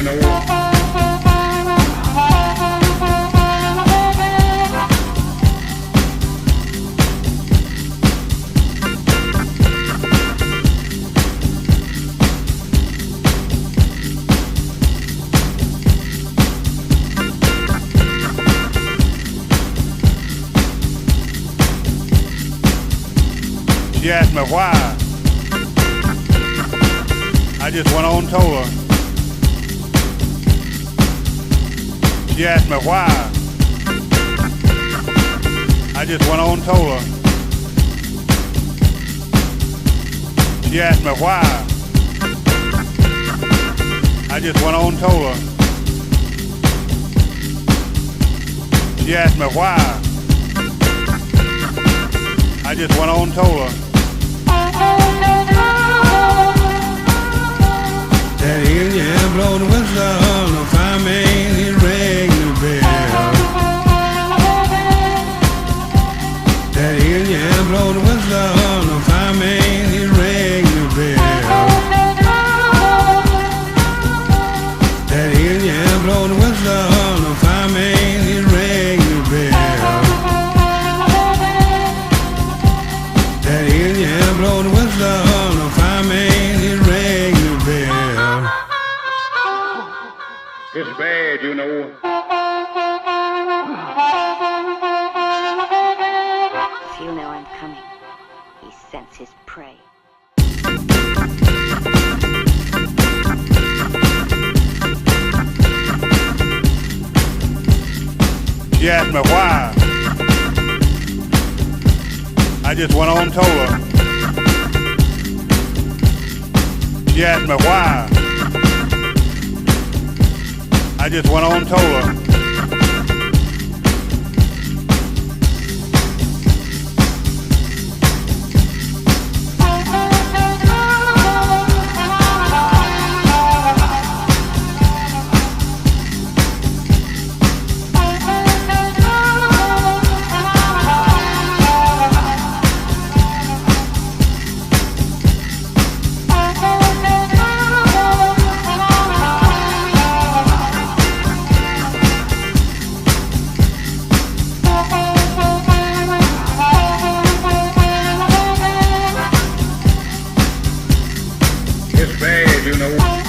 know. She asked me why. I just went on and told her. She asked me why. I just went on and told her. She asked me why. I just went on and told her. She asked me why. I just went on and told her. That Indian blow the whistle, the fireman he rang the bell. That Indian blow the whistle, the fireman he rang the bell. That Indian blow the whistle, the fireman he rang the bell. That Indian blow the whistle, the fireman he rang the bell. It's bad, you know. If you know I'm coming, he scents his prey. She asked me why. I just went on and told her. She asked me why. I just went on and told her. It's bad, you know.